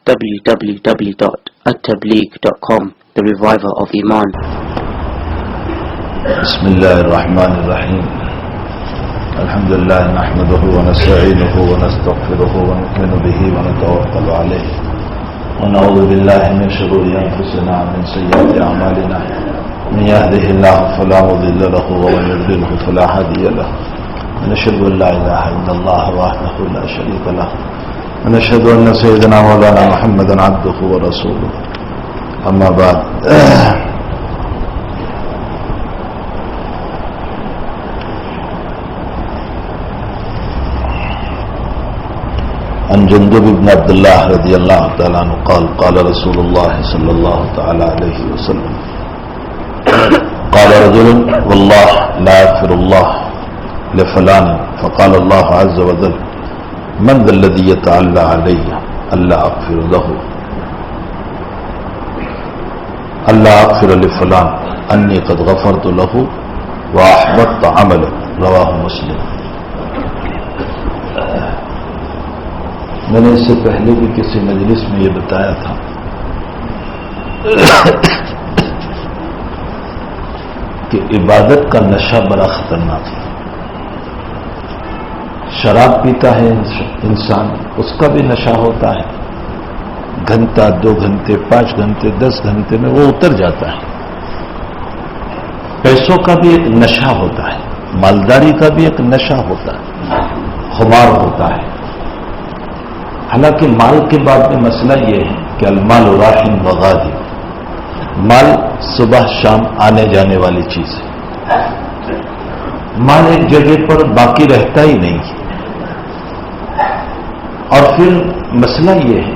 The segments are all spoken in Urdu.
www.attableek.com, the reviver of Iman. Bismillah ar-Rahman ar-Rahim. Alhamdulillah nahmaduhu wa nasta'inuhu wa nastaghfiruhu wa nu'minu bihi wa natawakkalu alayhi wa na'udhu billahi min shururi anfusina wa min sayyiati a'malina. Man yahdihillahu fala mudilla lahu wa man yudlilhu fala hadiya lahu. ونشهد أن لا إله إلا الله وحده لا شريك له ونشهد أن سيدنا مولانا محمدا عبده ورسوله أما بعد. عن جندب بن عبد الله رضي الله تعالى عنه قال قال رسول الله صلى الله تعالى عليه وسلم قال رجل والله لا يغفر الله لفلان فقال الله عز وجل من ذا الذي يتعلى علي الا اغفر له الا اغفر لفلان انی قد غفرت له واحبطت عمله رواہ مسلم. میں نے اس سے پہلے بھی کسی مجلس میں یہ بتایا تھا کہ عبادت کا نشہ بڑا خطرناک ہے. شراب پیتا ہے انسان، اس کا بھی نشہ ہوتا ہے. گھنٹہ 2 گھنٹے 5 گھنٹے 10 گھنٹے میں وہ اتر جاتا ہے. پیسوں کا بھی ایک نشہ ہوتا ہے، مالداری کا بھی ایک نشہ ہوتا ہے، خمار ہوتا ہے. حالانکہ مال کے بعد میں مسئلہ یہ ہے کہ المال راحن وغادی، مال صبح شام آنے جانے والی چیز ہے. مال ایک جگہ پر باقی رہتا ہی نہیں. اور پھر مسئلہ یہ ہے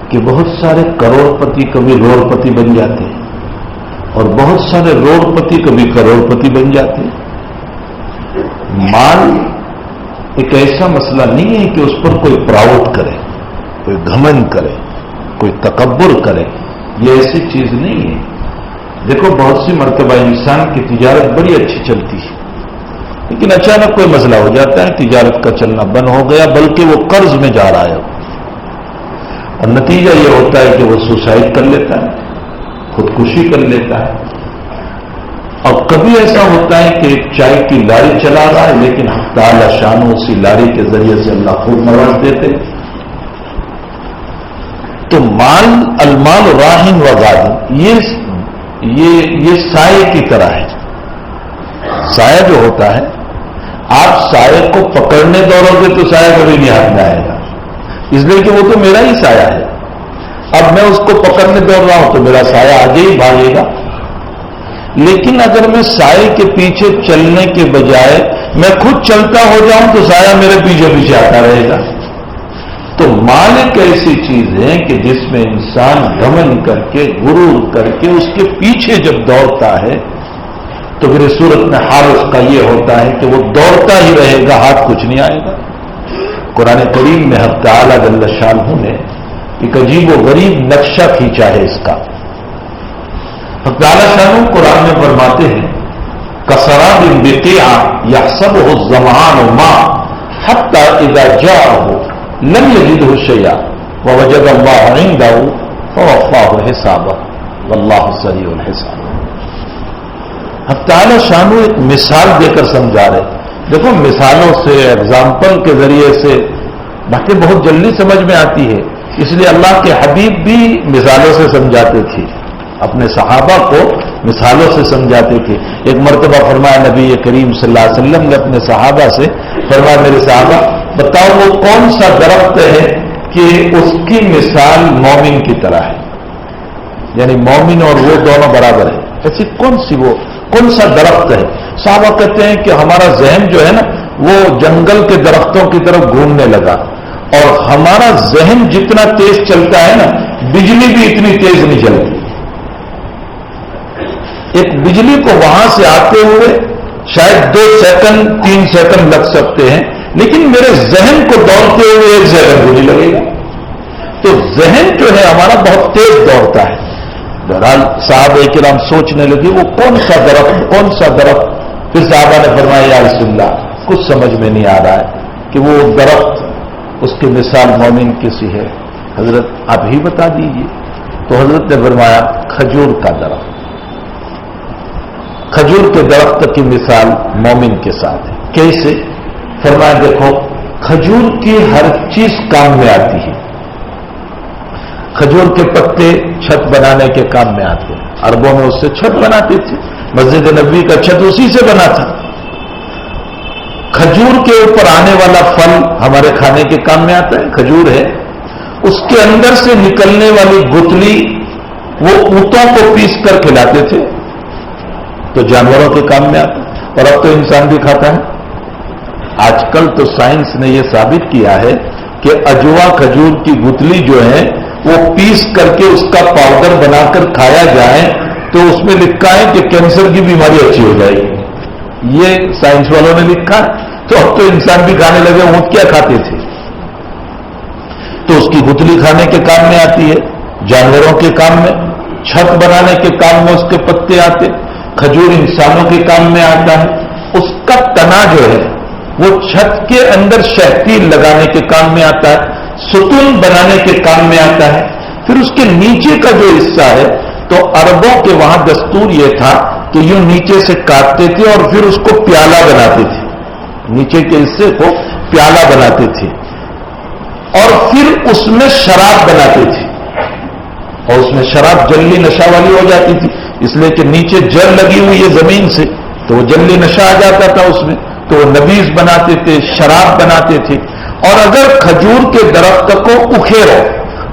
کہ بہت سارے کروڑ پتی کبھی روڑ پتی بن جاتے ہیں اور بہت سارے روڑ پتی کبھی کروڑ پتی بن جاتے ہیں. مال ایک ایسا مسئلہ نہیں ہے کہ اس پر کوئی پراؤڈ کرے، کوئی گھمنڈ کرے، کوئی تکبر کرے. یہ ایسی چیز نہیں ہے. دیکھو بہت سی مرتبہ انسان کی تجارت بڑی اچھی چلتی ہے، لیکن اچانک کوئی مسئلہ ہو جاتا ہے، تجارت کا چلنا بند ہو گیا، بلکہ وہ قرض میں جا رہا ہے. اور نتیجہ یہ ہوتا ہے کہ وہ سوسائڈ کر لیتا ہے، خودکشی کر لیتا ہے. اور کبھی ایسا ہوتا ہے کہ ایک چائے کی لاری چلا رہا ہے، لیکن حق تعالی شان اسی لاری کے ذریعے سے اللہ خوب نواز دیتے. تو مال المال راہن وغادی یہ سائے کی طرح ہے. سایہ جو ہوتا ہے، آپ سایہ کو پکڑنے دوڑو گے تو سایہ کبھی نہیں ہاتھ میں آئے گا، اس لیے کہ وہ تو میرا ہی سایہ ہے. اب میں اس کو پکڑنے دوڑ رہا ہوں تو میرا سایہ آگے ہی بھاگے گا. لیکن اگر میں سائے کے پیچھے چلنے کے بجائے میں خود چلتا ہو جاؤں تو سایہ میرے پیچھے پیچھے آتا رہے گا. تو مال ایک ایسی چیز ہے کہ جس میں انسان گھمنڈ کر کے غرور کر کے اس کے پیچھے جب دوڑتا ہے تو پھر اس صورت میں حال اس کا یہ ہوتا ہے کہ وہ دوڑتا ہی رہے گا، ہاتھ کچھ نہیں آئے گا. قرآن کریم میں حق تعالی جل شانہ نے ایک عجیب و غریب نقشہ کھینچا ہے اس کا. حق تعالی شانہ قرآن میں فرماتے ہیں کسراب بقیع یحسبہ الظمآن ماء حتی اذا جاءہ لم یجدہ شیئا ووجد اللہ عندہ فوفاہ حسابہ واللہ سریع الحساب. حق تعالی شانہ ایک مثال دے کر سمجھا رہے. دیکھو مثالوں سے، ایگزامپل کے ذریعے سے باتیں بہت جلدی سمجھ میں آتی ہے. اس لیے اللہ کے حبیب بھی مثالوں سے سمجھاتے تھے، اپنے صحابہ کو مثالوں سے سمجھاتے تھے. ایک مرتبہ فرمایا نبی کریم صلی اللہ علیہ وسلم نے اپنے صحابہ سے، فرمایا میرے صحابہ بتاؤ وہ کون سا درخت ہے کہ اس کی مثال مومن کی طرح ہے، یعنی مومن اور وہ دونوں برابر ہیں. ایسی کون سا درخت ہے؟ صحابہ کہتے ہیں کہ ہمارا ذہن جو ہے نا وہ جنگل کے درختوں کی طرف گھومنے لگا، اور ہمارا ذہن جتنا تیز چلتا ہے نا بجلی بھی اتنی تیز نہیں چلتی. ایک بجلی کو وہاں سے آتے ہوئے شاید 2 سیکنڈ 3 سیکنڈ لگ سکتے ہیں، لیکن میرے ذہن کو دوڑتے ہوئے 1 سیکنڈ بھی نہیں لگے گا. تو ذہن جو ہے ہمارا بہت تیز دوڑتا ہے. بہرحال صحابہ کرام سوچنے لگے وہ کون سا درخت. پھر صحابہ نے فرمایا یا رسول اللہ کچھ سمجھ میں نہیں آ رہا ہے کہ وہ درخت اس کی مثال مومن کسی ہے. حضرت آپ ہی بتا دیجئے. تو حضرت نے فرمایا کھجور کا درخت. کھجور کے درخت کی مثال مومن کے ساتھ ہے. کیسے؟ فرمایا دیکھو کھجور کی ہر چیز کام میں آتی ہے. کھجور کے پتے چھت بنانے کے کام میں آتے ہیں. عربوں میں اس سے چھت بناتے تھے. مسجد نبوی کا چھت اسی سے بنا تھا. کھجور کے اوپر آنے والا پھل ہمارے کھانے کے کام میں آتا ہے. کھجور ہے, اس کے اندر سے نکلنے والی گٹلی وہ اونٹوں کو پیس کر کھلاتے تھے تو جانوروں کے کام میں آتا ہے. اور اب تو انسان بھی کھاتا ہے. آج کل تو سائنس نے یہ ثابت کیا ہے کہ اجوا کھجور کی گٹلی جو ہے وہ پیس کر کے اس کا پاؤڈر بنا کر کھایا جائے تو اس میں لکھا ہے کہ کینسر کی بیماری اچھی ہو جائے گی. یہ سائنس والوں نے لکھا ہے. تو اب تو انسان بھی کھانے لگے. اونٹ کیا کھاتے تھے؟ تو اس کی گٹلی کھانے کے کام میں آتی ہے, جانوروں کے کام میں, چھت بنانے کے کام میں اس کے پتے آتے. کھجور انسانوں کے کام میں آتا ہے. اس کا تنا جو ہے وہ چھت کے اندر شہتیل لگانے کے کام میں آتا ہے, ستون بنانے کے کام میں آتا ہے. پھر اس کے نیچے کا جو حصہ ہے تو عربوں کے وہاں دستور یہ تھا کہ یوں نیچے سے کاٹتے تھے اور پھر اس کو پیالہ بناتے تھے. نیچے کے حصے کو پیالہ بناتے تھے اور پھر اس میں شراب بناتے تھے. اور اس میں شراب جلی نشہ والی ہو جاتی تھی, اس لیے کہ نیچے جل لگی ہوئی ہے زمین سے, تو وہ جلی نشہ آ جاتا تھا اس میں. تو وہ نبیذ بناتے تھے, شراب بناتے تھے. اور اگر کھجور کے درخت کو اکھیرو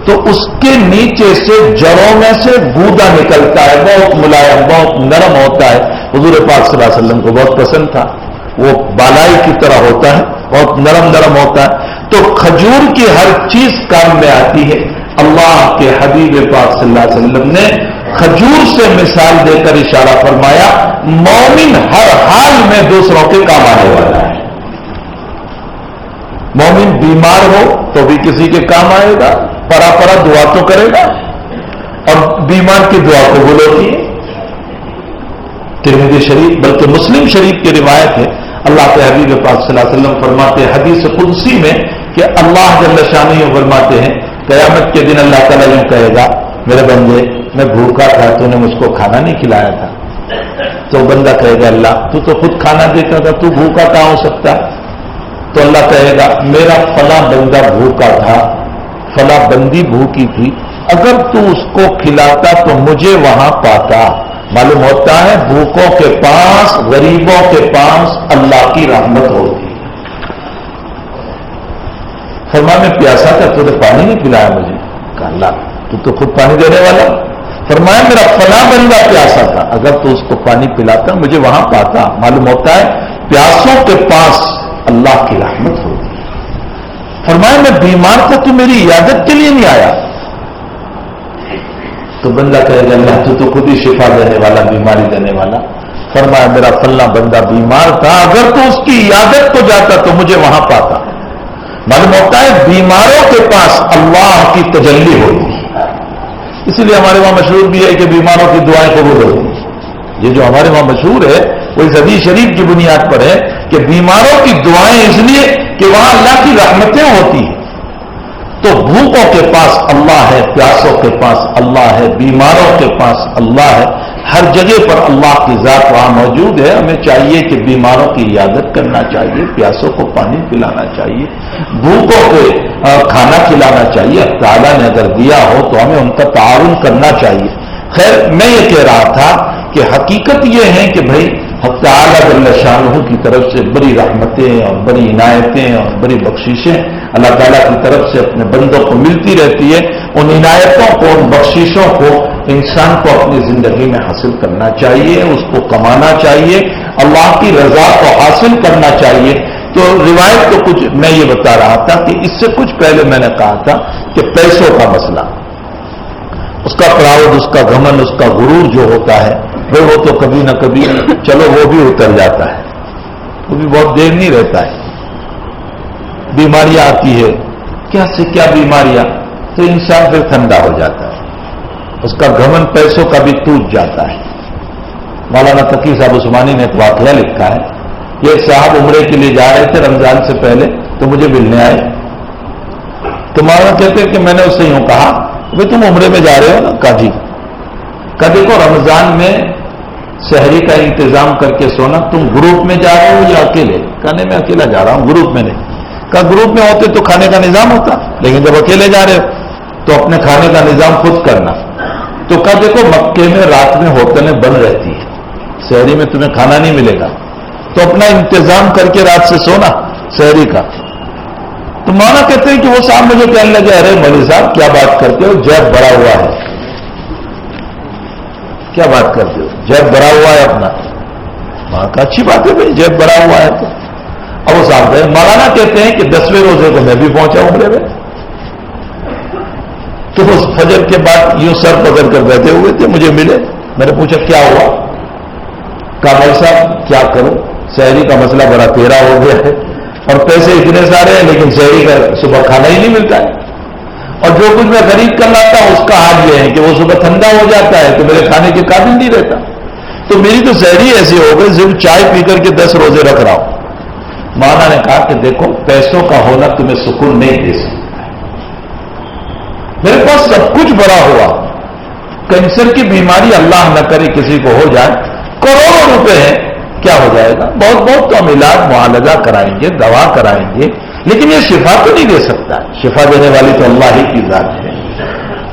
تو اس کے نیچے سے جڑوں میں سے گودا نکلتا ہے, بہت ملائم, بہت نرم ہوتا ہے. حضور پاک صلی اللہ علیہ وسلم کو بہت پسند تھا. وہ بالائی کی طرح ہوتا ہے, بہت نرم نرم ہوتا ہے. تو کھجور کی ہر چیز کام میں آتی ہے. اللہ کے حبیب پاک صلی اللہ علیہ وسلم نے کھجور سے مثال دے کر اشارہ فرمایا مومن ہر حال میں دوسروں کے کام آنے والا ہے. مومن بیمار ہو تو بھی کسی کے کام آئے گا, پرا پرا دعا تو کرے گا, اور بیمار کی دعا قبول ہوتی ہے. ترمذی شریف بلکہ مسلم شریف کی روایت ہے, اللہ کے حبیب پاک صلی اللہ علیہ وسلم فرماتے ہیں حدیث قدسی میں کہ اللہ جل شانہ فرماتے ہیں قیامت کے دن اللہ تعالیٰ یوں کہے گا میرے بندے میں بھوکا تھا, تو نے مجھ کو کھانا نہیں کھلایا تھا. تو بندہ کہے گا اللہ تو خود کھانا دیتا تھا, تو بھوکا کہاں ہو سکتا ہے؟ تو اللہ کہے گا میرا فلاں بندہ بھوکا تھا, فلاں بندی بھوکی تھی, اگر تو اس کو کھلاتا تو مجھے وہاں پاتا. معلوم ہوتا ہے بھوکوں کے پاس, غریبوں کے پاس اللہ کی رحمت ہوتی. فرمایا میں پیاسا تھا, تو نے پانی نہیں پلایا مجھے. کہا اللہ تو خود پانی دینے والا. فرمایا میرا فلاں بندہ پیاسا تھا, اگر تو اس کو پانی پلاتا مجھے وہاں پاتا. معلوم ہوتا ہے پیاسوں کے پاس اللہ کی رحمت ہوتی. فرمایا میں بیمار تھا, تو میری عیادت کے لیے نہیں آیا. تو بندہ کہے گا اللہ تو خود ہی شفا دینے والا, بیماری دینے والا. فرمایا میرا فلاں بندہ بیمار تھا, اگر تو اس کی عیادت کو جاتا تو مجھے وہاں پاتا. معلوم ہوتا ہے بیماروں کے پاس اللہ کی تجلی ہوتی ہے. اسی لیے ہمارے وہاں مشہور بھی ہے کہ بیماروں کی دعائیں قبول ہوتی ہیں. یہ جو ہمارے وہاں مشہور ہے وہ اس حدیث شریف کی بنیاد پر ہے کہ بیماروں کی دعائیں اس لیے کہ وہاں اللہ کی رحمتیں ہوتی ہیں. تو بھوکوں کے پاس اللہ ہے, پیاسوں کے پاس اللہ ہے, بیماروں کے پاس اللہ ہے. ہر جگہ پر اللہ کی ذات وہاں موجود ہے. ہمیں چاہیے کہ بیماروں کی عیادت کرنا چاہیے, پیاسوں کو پانی پلانا چاہیے, بھوکوں کو کھانا کھلانا چاہیے. تعالیٰ نے اگر دیا ہو تو ہمیں ان کا تعاون کرنا چاہیے. خیر میں یہ کہہ رہا تھا کہ حقیقت یہ ہے کہ بھائی حق تعالیٰ جل شانہ کی طرف سے بڑی رحمتیں اور بڑی عنایتیں اور بڑی بخششیں اللہ تعالیٰ کی طرف سے اپنے بندوں کو ملتی رہتی ہے. ان عنایتوں کو, ان بخششوں کو انسان کو اپنی زندگی میں حاصل کرنا چاہیے, اس کو کمانا چاہیے, اللہ کی رضا کو حاصل کرنا چاہیے. تو روایت تو کچھ میں یہ بتا رہا تھا کہ اس سے کچھ پہلے میں نے کہا تھا کہ پیسوں کا مسئلہ, اس کا پراؤڈ, اس کا گھمن, اس کا غرور جو ہوتا ہے وہ تو کبھی نہ کبھی چلو وہ بھی اتر جاتا ہے, وہ بھی بہت دیر نہیں رہتا ہے. بیماریاں آتی ہے, کیا سے کیا بیماریاں, تو انسان پھر ٹھنڈا ہو جاتا ہے, اس کا گھمن پیسوں کا بھی ٹوٹ جاتا ہے. مولانا تقی صاحب عثمانی نے ایک واقعہ لکھا ہے. یہ صاحب عمرے کے لیے جا رہے تھے رمضان سے پہلے, تو مجھے ملنے آئے. تو مولانا کہتے ہیں کہ میں نے اس سے یوں کہا بھائی تم عمرے میں جا رہے ہو نا؟ کہا جی. کہا دیکھو رمضان میں سحری کا انتظام کر کے سونا. تم گروپ میں جا رہے ہو یا اکیلے؟ کہا نہیں میں اکیلا جا رہا ہوں, گروپ میں نہیں. کہا گروپ میں ہوتے تو کھانے کا نظام ہوتا, لیکن جب اکیلے جا رہے ہو تو اپنے کھانے کا نظام خود کرنا. تو کہا دیکھو مکے میں رات میں ہوٹلیں بند رہتی ہیں, سحری میں تمہیں کھانا نہیں ملے گا, تو اپنا انتظام کر کے رات سے سونا سحری کا. تو مولانا کہتے ہیں کہ وہ صاحب مجھے کہنے لگے ارے مولوی صاحب کیا بات کرتے ہو, جیب بڑا ہوا ہے. کیا بات کرتے ہو, جیب بڑا ہوا ہے اپنا. وہاں کا اچھی بات ہے بھائی جیب بڑا ہوا ہے تو. اب وہ صاحب ہے مولانا کہتے ہیں کہ 10ویں روزے کو میں بھی پہنچا عمرے میں. تو اس فجر کے بعد یوں سر پکڑ کر بیٹھے ہوئے تھے, مجھے ملے. میں نے پوچھا کیا ہوا؟ کہا بھائی صاحب کیا کروں, سحری کا مسئلہ بڑا ٹیڑھا ہو گیا ہے اور پیسے اتنے سارے ہیں لیکن سحری کا صبح کھانا ہی نہیں ملتا ہے, اور جو کچھ میں خرید کر لاتا ہوں اس کا حال یہ ہے کہ وہ صبح ٹھنڈا ہو جاتا ہے تو میرے کھانے کے قابل نہیں رہتا. تو میری تو سحری ایسی ہو گئی صرف چائے پی کر کے 10 روزے رکھ رہا ہوں. مولانا نے کہا کہ دیکھو پیسوں کا ہونا تمہیں سکون نہیں دے سکتا. میرے پاس سب کچھ بڑا ہوا, کینسر کی بیماری اللہ نہ کرے کسی کو ہو جائے, کروڑوں روپے ہیں, کیا ہو جائے گا؟ بہت بہت تو ہم علاج معالجہ کرائیں گے, دوا کرائیں گے, لیکن یہ شفا تو نہیں دے سکتا. شفا دینے والی تو اللہ ہی کی ذات ہے.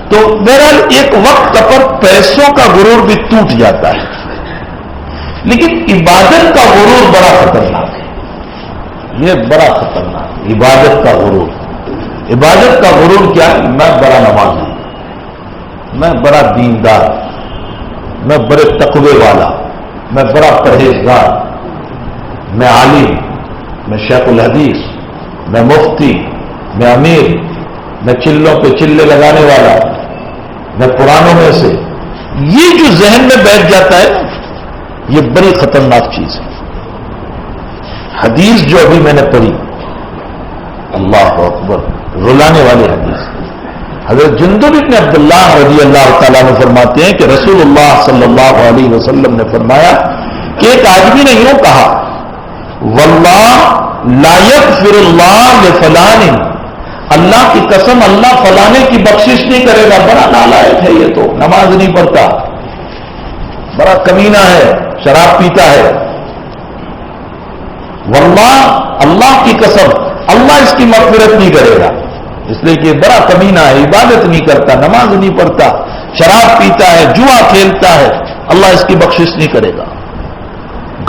تو بہرحال ایک وقت پر پیسوں کا غرور بھی ٹوٹ جاتا ہے, لیکن عبادت کا غرور بڑا خطرناک ہے. یہ بڑا خطرناک ہے, عبادت کا غرور. عبادت کا غرور کیا ہے؟ میں بڑا نمازی, میں بڑا دیندار, میں بڑے تقوی والا, میں بڑا پرہیزگار, میں عالم, میں شیخ الحدیث, میں مفتی, میں امیر, میں چلوں پہ چلے لگانے والا, میں پرانوں میں سے. یہ جو ذہن میں بیٹھ جاتا ہے یہ بڑی خطرناک چیز ہے. حدیث جو ابھی میں نے پڑھی, اللہ اکبر, رلانے والی حدیث. حضرت جندب بن عبداللہ رضی اللہ تعالیٰ نے فرماتے ہیں کہ رسول اللہ صلی اللہ علیہ وسلم نے فرمایا کہ ایک آدمی نے یوں کہا واللہ لا یغفر اللہ لفلان, اللہ کی قسم اللہ فلانے کی بخشش نہیں کرے گا. بڑا نالائق ہے یہ, تو نماز نہیں پڑھتا, بڑا کمینہ ہے, شراب پیتا ہے. واللہ اللہ کی قسم اللہ اس کی مغفرت نہیں کرے گا, اس لیے کہ بڑا کمینہ ہے, عبادت نہیں کرتا, نماز نہیں پڑھتا, شراب پیتا ہے, جوا کھیلتا ہے, اللہ اس کی بخشش نہیں کرے گا.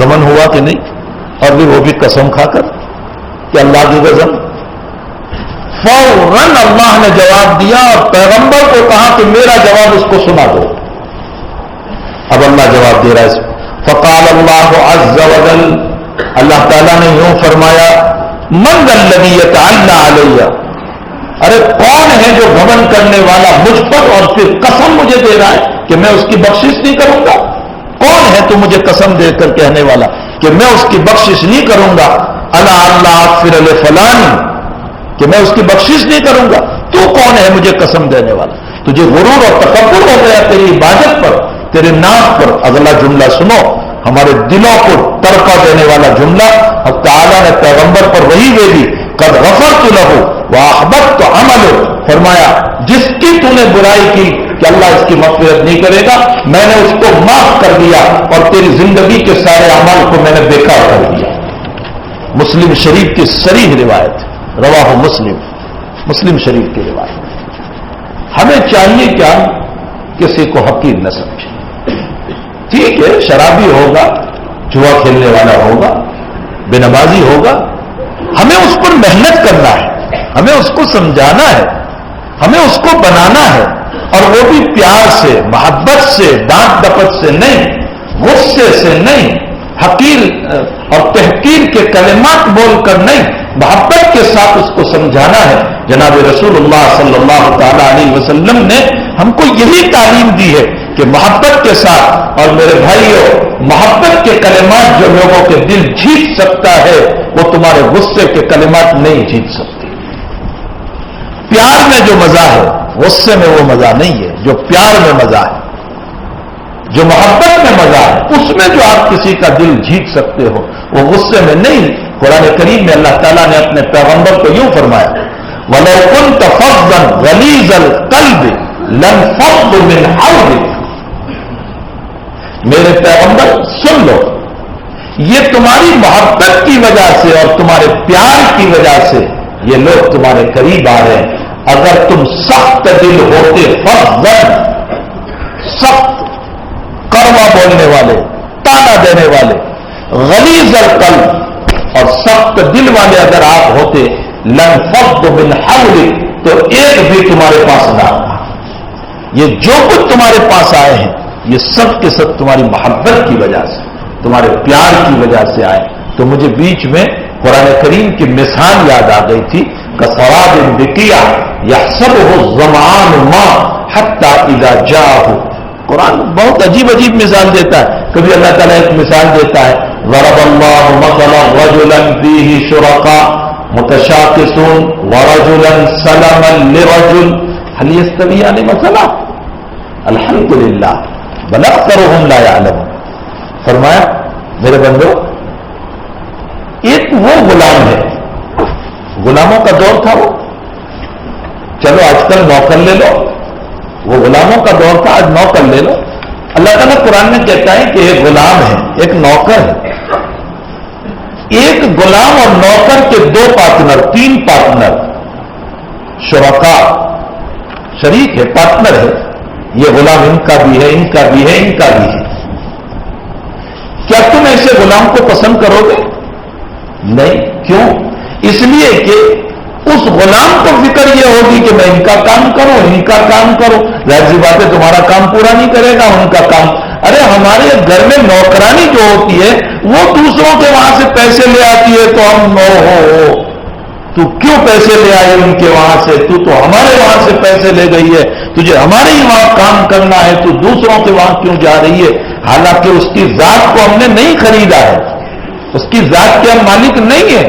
گمن ہوا کہ نہیں؟ اور بھی وہ بھی قسم کھا کر کہ اللہ کی قسم. فوراً اللہ نے جواب دیا اور پیغمبر کو کہا کہ میرا جواب اس کو سنا دو. اب اللہ جواب دے رہا ہے. فقال اللہ عز وجل, اللہ تعالیٰ نے یوں فرمایا من ذا الذی یتعلی علیہ, ارے کون ہے جو گھمنڈ کرنے والا مجھ پر اور پھر قسم مجھے دے رہا ہے کہ میں اس کی بخشش نہیں کروں گا؟ کون ہے تو مجھے قسم دے کر کہنے والا کہ میں اس کی بخشش نہیں کروں گا؟ الا اللہ اغفر لفلان, کہ میں اس کی بخشش نہیں کروں گا. تو کون ہے مجھے قسم دینے والا؟ تجھے غرور اور تکبر ہو گیا تیری عبادت پر, تیرے نام پر. اگلا جملہ سنو, ہمارے دلوں کو تڑپا دینے والا جملہ. اب تعالیٰ نے پیغمبر پر وہی بھیجی, قد غفرت لہ واحبطت عملہ, فرمایا جس کی تو نے برائی کی کہ اللہ اس کی مغفرت نہیں کرے گا, میں نے اس کو معاف کر دیا اور تیری زندگی کے سارے اعمال کو میں نے بیکار کر دیا. مسلم شریف کی صریح روایت, رواہ مسلم, مسلم شریف کی روایت. ہمیں چاہیے کیا؟ کسی کو حقیر نہ سمجھے. ٹھیک ہے شرابی ہوگا, جوا کھیلنے والا ہوگا, بے نمازی ہوگا, ہمیں اس پر محنت کرنا ہے, ہمیں اس کو سمجھانا ہے, ہمیں اس کو بنانا ہے, اور وہ بھی پیار سے, محبت سے, ڈانٹ ڈپٹ سے نہیں, غصے سے نہیں, حقیر اور تحقیر کے کلمات بول کر نہیں, محبت کے ساتھ اس کو سمجھانا ہے. جناب رسول اللہ صلی اللہ تعالی علیہ وسلم نے ہم کو یہی تعلیم دی ہے کہ محبت کے ساتھ. اور میرے بھائیوں, محبت کے کلمات جو لوگوں کے دل جیت سکتا ہے وہ تمہارے غصے کے کلمات نہیں جیت سکتے. پیار میں جو مزہ ہے غصے میں وہ مزہ نہیں ہے. جو پیار میں مزہ ہے, جو محبت میں مزہ ہے, اس میں جو آپ کسی کا دل جیت سکتے ہو وہ غصے میں نہیں. قرآن کریم میں اللہ تعالیٰ نے اپنے پیغمبر کو یوں فرمایا وَلَوْ كُنْتَ فَظًّا غَلِيظَ الْقَلْبِ لَانفَضُّوا مِنْ حَوْلِكَ. میرے پیغمبر سن لو، یہ تمہاری محبت کی وجہ سے اور تمہارے پیار کی وجہ سے یہ لوگ تمہارے قریب آ رہے ہیں. اگر تم سخت دل ہوتے، فظًّا سخت، کڑوا بولنے والے، تانا دینے والے، غلیظ القلب اور سخت دل والے اگر آپ ہوتے، لانفضوا من حولک، تو ایک بھی تمہارے پاس نہ آتا. یہ جو کچھ تمہارے پاس آئے ہیں یہ سب کے سب تمہاری محبت کی وجہ سے، تمہارے پیار کی وجہ سے آئے. تو مجھے بیچ میں قرآن کریم کی مثال یاد آ گئی تھی، کسراب بقیع یحسبہ الظمآن ماء حتی اذا جاءہ. قرآن بہت عجیب عجیب مثال دیتا ہے. کبھی اللہ تعالیٰ ایک مثال دیتا ہے، ضرب اللہ مثلا رجلا فیہ شرکاء متشاکسون ورجلا سلما لرجل هل یستویان مثلا الحمدللہ بل اکثرهم لا یعلمون. فرمایا میرے بندو، ایک وہ غلام ہے، غلاموں کا دور تھا وہ، چلو آج کل نوکر لے لو، وہ غلاموں کا دور تھا، آج نوکر لے لو. اللہ تعالیٰ قرآن میں کہتا ہے کہ ایک غلام ہے، ایک نوکر ہے. ایک غلام اور نوکر کے دو پارٹنر، تین پارٹنر، شرکاء، شریک ہے، پارٹنر ہے. یہ غلام ان کا بھی ہے، ان کا بھی ہے، ان کا بھی ہے. کیا تم ایسے غلام کو پسند کرو گے؟ نہیں. کیوں؟ اس لیے کہ اس غلام کو فکر یہ ہوگی کہ میں ان کا کام کروں، ان کا کام کروں. ظاہر سی بات ہے تمہارا کام پورا نہیں کرے گا، ان کا کام. ارے ہمارے گھر میں نوکرانی جو ہوتی ہے وہ دوسروں کے وہاں سے پیسے لے آتی ہے، تو ہم تو کیوں پیسے لے آئے ان کے وہاں سے؟ تو ہمارے وہاں سے پیسے لے گئی ہے، تجھے ہمارے ہی وہاں کام کرنا ہے، تو دوسروں کے وہاں کیوں جا رہی ہے؟ حالانکہ اس کی ذات کو ہم نے نہیں خریدا ہے، اس کی ذات کے ہم مالک نہیں ہے،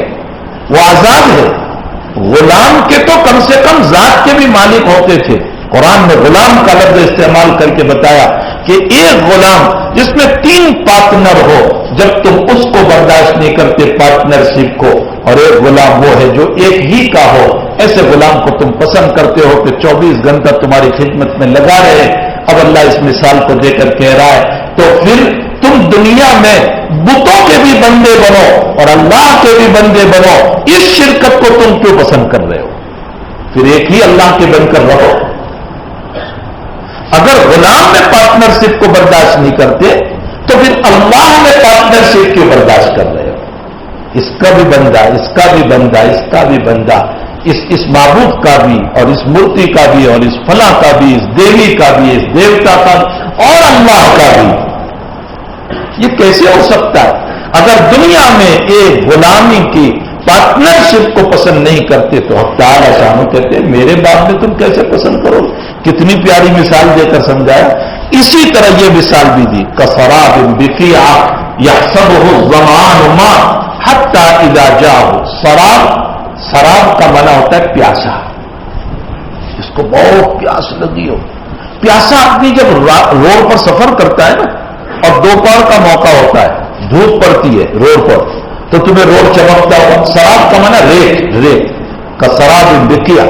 وہ آزاد ہے. غلام کے تو کم سے کم ذات کے بھی مالک ہوتے تھے. قرآن میں غلام کا لفظ استعمال کر کے بتایا کہ ایک غلام جس میں تین پارٹنر ہو، جب تم اس کو برداشت نہیں کرتے پارٹنرشپ کو، اور ایک غلام وہ ہے جو ایک ہی کا ہو، ایسے غلام کو تم پسند کرتے ہو کہ 24 گھنٹہ تمہاری خدمت میں لگا رہے. اب اللہ اس مثال کو دے کر کہہ رہا ہے تو پھر تم دنیا میں بتوں کے بھی بندے بنو اور اللہ کے بھی بندے بنو، اس شرکت کو تم کیوں پسند کر رہے ہو؟ پھر ایک ہی اللہ کے بن کر رہو. اگر غلام میں پارٹنرشپ کو برداشت نہیں کرتے تو پھر اللہ میں پارٹنرشپ کیوں برداشت کر رہے ہو؟ اس کا بھی بندہ، اس کا بھی بندہ، اس کا بھی بندہ، اس معبود کا بھی اور اس مورتی کا بھی اور اس فلاں کا بھی، اس دیوی کا بھی، اس دیوتا کا بھی اور اللہ کا بھی. یہ کیسے ہو سکتا ہے؟ اگر دنیا میں ایک غلامی کی پارٹنرشپ کو پسند نہیں کرتے تو حق تعالی شانو کہتے ہیں میرے باب میں تم کیسے پسند کرو؟ کتنی پیاری مثال دے کر سمجھایا. اسی طرح یہ مثال بھی دی، کسراب بقیع یحسبہ الظمآن ماء حتی اذا جاءہ. سراب کا معنی ہوتا ہے پیاسا، اس کو بہت پیاس لگی ہو. پیاسا آدمی جب روڈ پر سفر کرتا ہے نا، اور دوپہر کا موقع ہوتا ہے، دھوپ پڑتی ہے روڈ پر، تو تمہیں روڈ چمکتا ہوگا. سراب کا معنی ریت، ریت کا سراب بقیع،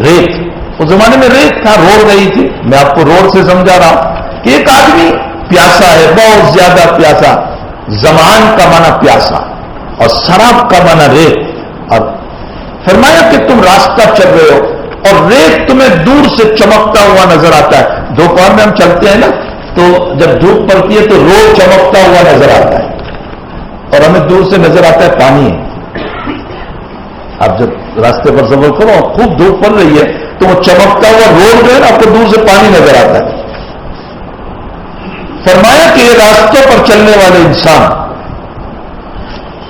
ریت. اس زمانے میں ریت تھا، روڈ نہیں تھی. میں آپ کو روڈ سے سمجھا رہا ہوں کہ ایک آدمی پیاسا ہے، بہت زیادہ پیاسا. زمان کا معنی پیاسا اور سراب کا معنی ریت. اور فرمایا کہ تم راستہ چل رہے ہو اور ریت تمہیں دور سے چمکتا ہوا نظر آتا ہے. دوپہر میں ہم چلتے ہیں نا تو جب دھوپ پڑتی ہے تو روڈ چمکتا ہوا نظر آتا ہے اور ہمیں دور سے نظر آتا ہے پانی ہے. آپ جب راستے پر سفر کرو اور خوب دھوپ پڑ رہی ہے تو وہ چمکتا ہوا روڈ جو ہے نا آپ کو دور سے پانی نظر آتا ہے. فرمایا کہ یہ راستوں پر چلنے والے انسان،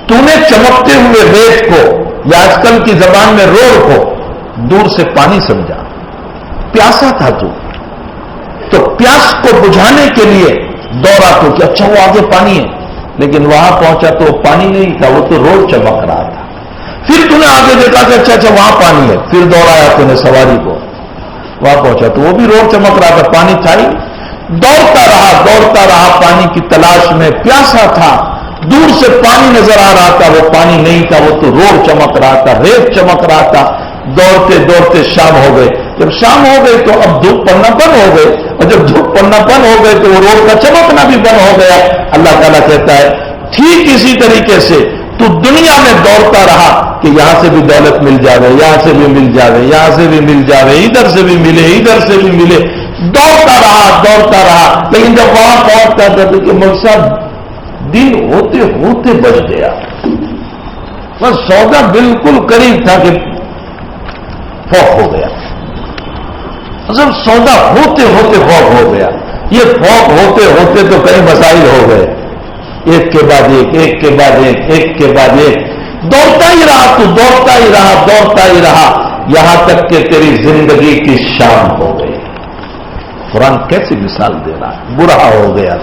تو نے چمکتے ہوئے ریت کو یا آج کل کی زبان میں روڈ کو دور سے پانی سمجھا. پیاسا تھا تو پیاس کو بجھانے کے لیے دوڑا تو کہ اچھا وہ آگے پانی ہے، لیکن وہاں پہنچا تو وہ پانی نہیں تھا، وہ تو روڈ چمک رہا تھا. پھر تو نے آگے دیکھا کہ اچھا وہاں پانی ہے، پھر دوڑایا تو نے سواری کو، وہاں پہنچا تو وہ بھی روڈ چمک رہا تھا، پانی تھا ہی. دوڑتا رہا پانی کی تلاش میں. پیاسا تھا، دور سے پانی نظر آ رہا تھا، وہ پانی نہیں تھا، وہ تو روڈ چمک رہا تھا، ریت چمک رہا تھا. دوڑتے دوڑتے شام ہو گئے. جب شام ہو گئی تو اب دھوپ پڑنا بند ہو گئے, اور جب دھوپ پڑنا بند ہو گئے تو وہ روڈ کا چمکنا بھی بند ہو گیا. اللہ تعالیٰ کہتا ہے ٹھیک اسی طریقے سے تو دنیا میں دوڑتا رہا کہ یہاں سے بھی دولت مل جاوے, یہاں سے بھی مل جاوے, یہاں سے بھی مل جاوے, ادھر سے بھی ملے, ادھر سے بھی ملے, دوڑتا رہا. لیکن جب وہاں پہنچتا تھا تو کہ مول صاحب دن ہوتے ہوتے بچ گیا, بس سودا بالکل قریب تھا کہ فوق ہو گیا. مطلب سودا ہوتے ہوتے فوق ہو گیا. یہ فوق ہوتے ہوتے تو کئی مسائل ہو گئے, ایک کے بعد ایک, ایک کے بعد ایک, ایک کے بعد ایک, دوڑتا ہی رہا تو دوڑتا ہی رہا یہاں تک کہ تیری زندگی کی شام ہو گئی. قرآن کیسی مثال دے رہا ہے, برا ہو گیا.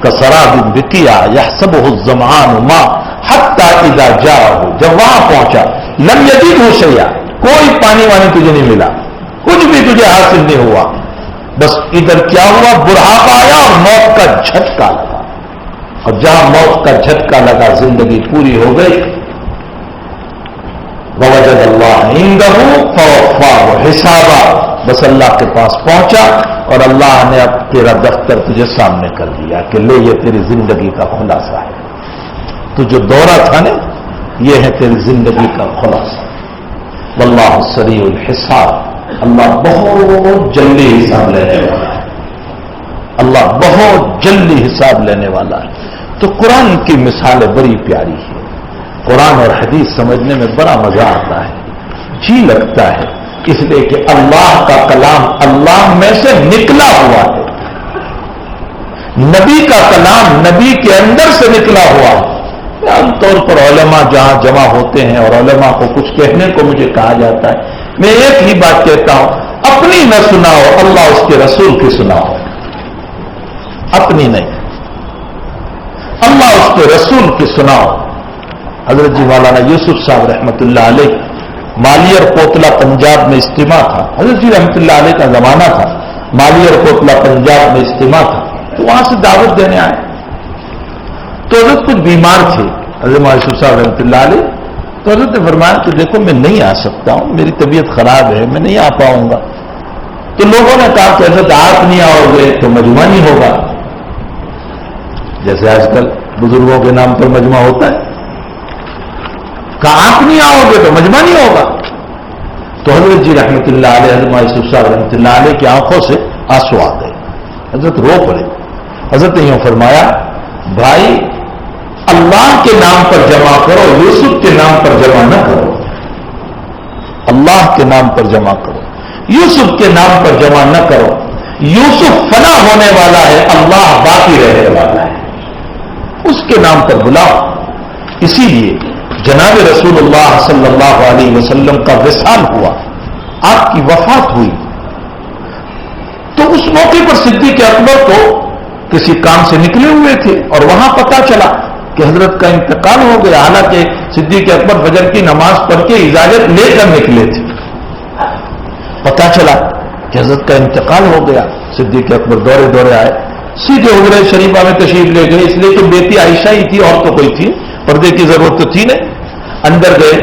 کسراب بکیا یحسبہ الظمآن ماء حتی اذا جاءہ, جب وہاں پہنچا لم یجدہ شیئا, کوئی پانی وانی تجھے نہیں ملا, کچھ بھی تجھے حاصل نہیں ہوا. بس ادھر کیا ہوا, بڑھاپا آیا اور موت کا جھٹکا لگا, اور جہاں موت کا جھٹکا لگا زندگی پوری ہو گئی. ووجد اللہ عنده فوفاه حسابا, بس اللہ کے پاس پہنچا اور اللہ نے اب تیرا دفتر تجھے سامنے کر دیا کہ لے یہ تیری زندگی کا خلاصہ ہے. تو جو دورہ تھا نا یہ ہے تیری زندگی کا خلاصہ. واللہ سریع الحساب, اللہ بہت جلدی حساب لینے والا ہے. اللہ بہت جلدی حساب لینے والا ہے. تو قرآن کی مثالیں بڑی پیاری ہے. قرآن اور حدیث سمجھنے میں بڑا مزہ آتا ہے, جی لگتا ہے, اس لیے کہ اللہ کا کلام اللہ میں سے نکلا ہوا ہے. نبی کا کلام نبی کے اندر سے نکلا ہوا ہے. عام طور پر علماء جہاں جمع ہوتے ہیں اور علماء کو کچھ کہنے کو مجھے کہا جاتا ہے, میں ایک ہی بات کہتا ہوں, اپنی نہ سناؤ, اللہ اس کے رسول کی سناؤ. اپنی نہیں, اللہ اس کے رسول کی سناؤ. حضرت جی مولانا یوسف صاحب رحمۃ اللہ علیہ مالیار کوتلا پنجاب میں اجتماع تھا. حضرت جی رحمۃ اللہ علیہ کا زمانہ تھا, مالیار کوتلا پنجاب میں اجتماع تھا, تو وہاں سے دعوت دینے آئے. تو حضرت کچھ بیمار تھے حضرت یوسف صاحب رحمۃ اللہ علیہ. تو حضرت نے فرمایا کہ دیکھو میں نہیں آ سکتا ہوں, میری طبیعت خراب ہے, میں نہیں آ پاؤں گا. تو لوگوں نے کہا کہ حضرت آپ نہیں آؤ گے تو مجمع نہیں ہوگا, جیسے آج کل بزرگوں کے نام پر مجمع ہوتا ہے. کہا آپ نہیں آؤ گے تو مجمع نہیں ہوگا. تو حضرت جی رحمۃ اللہ علیہ, حضرت یوسف صاحب رحمۃ اللہ علیہ کی آنکھوں سے آنسو آ گئے. حضرت رو پڑے. حضرت نے یوں فرمایا, بھائی اللہ کے نام پر جمع کرو, یوسف کے نام پر جمع نہ کرو. اللہ کے نام پر جمع کرو, یوسف کے نام پر جمع نہ کرو. یوسف فنا ہونے والا ہے, اللہ باقی رہنے والا ہے, اس کے نام پر بلاؤ. اسی لیے جناب رسول اللہ صلی اللہ علیہ وسلم کا وصال ہوا, آپ کی وفات ہوئی. تو اس موقع پر صدیق اکبر کو کسی کام سے نکلے ہوئے تھے اور وہاں پتہ چلا کہ حضرت کا انتقال ہو گیا. حالانکہ صدیق اکبر فجر کی نماز پڑھ کے اجازت لے کر نکلے تھے. پتہ چلا کہ حضرت کا انتقال ہو گیا. صدیق اکبر دورے دورے آئے, سیدھے حجرہ شریفہ میں تشریف لے گئے, اس لیے کہ بیٹی عائشہ ہی تھی اور تو کوئی تھی, پردے کی ضرورت تو تھی نہیں. اندر گئے,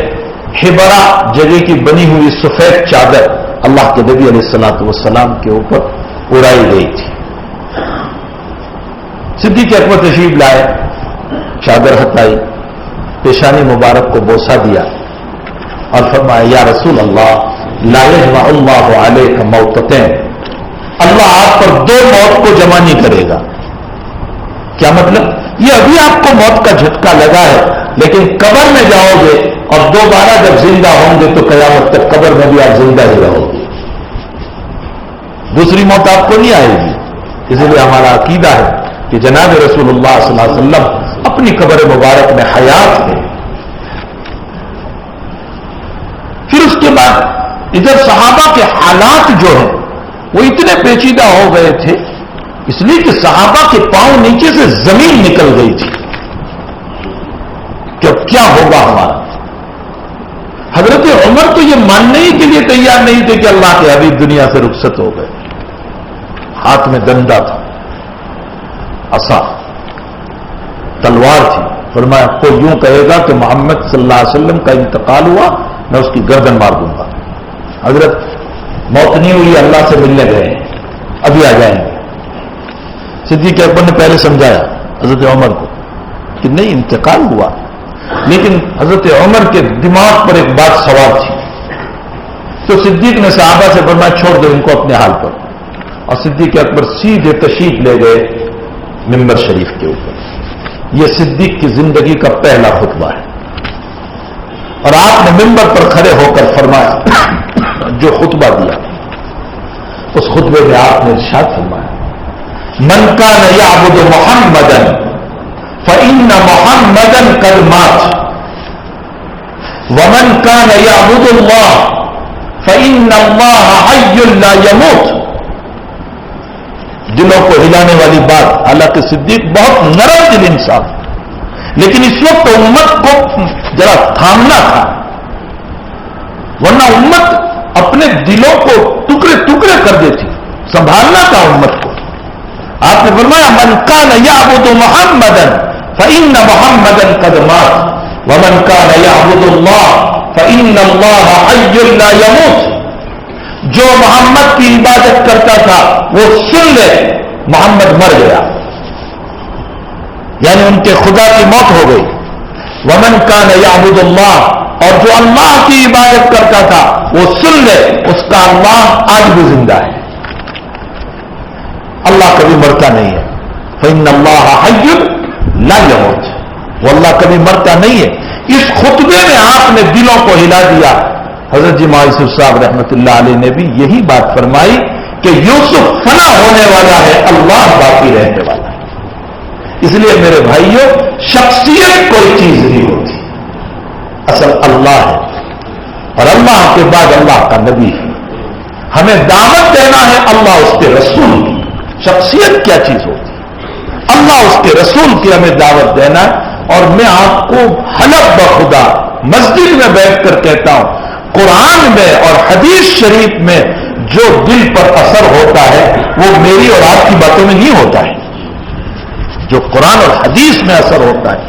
ہبرا جگہ کی بنی ہوئی سفید چادر اللہ کے نبی علیہ الصلوۃ والسلام کے اوپر اڑائی گئی تھی. صدیق اکبر تشریف لائے, چادر ہٹائی, پیشانی مبارک کو بوسہ دیا اور فرمایا, یا رسول اللہ لا یجمع اللہ علیک موتتین, اللہ آپ پر دو موت کو جمع نہیں کرے گا. کیا مطلب؟ یہ ابھی آپ کو موت کا جھٹکا لگا ہے, لیکن قبر میں جاؤ گے اور دوبارہ جب زندہ ہوں گے تو قیامت تک قبر میں بھی آپ زندہ ہی رہو گے, دوسری موت آپ کو نہیں آئے گی. اس لیے ہمارا عقیدہ ہے کہ جناب رسول اللہ صلی اللہ علیہ وسلم اپنی قبر مبارک میں حیات تھے. پھر اس کے بعد ادھر صحابہ کے حالات جو ہیں وہ اتنے پیچیدہ ہو گئے تھے, اس لیے کہ صحابہ کے پاؤں نیچے سے زمین نکل گئی تھی کہ اب کیا ہوگا ہمارا. حضرت عمر تو یہ ماننے ہی کے لیے تیار نہیں تھے کہ اللہ کے حبیب دنیا سے رخصت ہو گئے. ہاتھ میں ڈنڈا تھا, عصا, تلوار تھی. فرمایا کوئی یوں کہے گا کہ محمد صلی اللہ علیہ وسلم کا انتقال ہوا میں اس کی گردن مار دوں گا. حضرت موت نہیں ہوئی, اللہ سے ملنے گئے, ابھی آ جائیں گے. صدیق اکبر نے پہلے سمجھایا حضرت عمر کو کہ نہیں, انتقال ہوا, لیکن حضرت عمر کے دماغ پر ایک بات سوار تھی. تو صدیق نے صحابہ سے فرمایا چھوڑ دو ان کو اپنے حال پر, اور صدیق اکبر سیدھے تشریف لے گئے ممبر شریف کے اوپر. یہ صدیق کی زندگی کا پہلا خطبہ ہے, اور آپ نے ممبر پر کھڑے ہو کر فرمایا جو خطبہ دیا, اس خطبے میں آپ نے ارشاد فرمایا من کان یعبد محمدا فإن محمدا قد مات ومن کان یعبد اللہ فإن اللہ حی لا یموت. دلوں کو ہلانے والی بات, حالانکہ صدیق بہت نرم دل انسان, لیکن اس وقت امت کو ذرا تھامنا تھا, ورنہ امت اپنے دلوں کو ٹکڑے ٹکڑے کر دیتی. سنبھالنا تھا امت کو. آپ نے فرمایا من کان یعبد محمدا فإن محمدا قد مات ومن کان یعبد اللہ فإن اللہ حی لا یموت. جو محمد کی عبادت کرتا تھا وہ سن لے, محمد مر گیا, یعنی ان کے خدا کی موت ہو گئی. ومن کان یعبد اللہ, اور جو اللہ کی عبادت کرتا تھا وہ سن لے, اس کا اللہ آج بھی زندہ ہے. اللہ کبھی مرتا نہیں ہے. فإن اللہ حی لا یموت, وہ اللہ کبھی مرتا نہیں ہے. اس خطبے میں آپ نے دلوں کو ہلا دیا. حضرت جی یوسف صاحب رحمۃ اللہ علیہ نے بھی یہی بات فرمائی کہ یوسف فنا ہونے والا ہے, اللہ باقی رہنے والا ہے. اس لیے میرے بھائیوں, شخصیت کوئی چیز نہیں ہوتی, اصل اللہ ہے, اور اللہ کے بعد اللہ کا نبی ہے. ہمیں دعوت دینا ہے اللہ اس کے رسول کی. شخصیت کیا چیز ہوتی ہے؟ اللہ اس کے رسول کی ہمیں دعوت دینا ہے. اور میں آپ کو حلف بخدا مسجد میں بیٹھ کر کہتا ہوں, قرآن میں اور حدیث شریف میں جو دل پر اثر ہوتا ہے وہ میری اور آپ کی باتوں میں نہیں ہوتا ہے. جو قرآن اور حدیث میں اثر ہوتا ہے,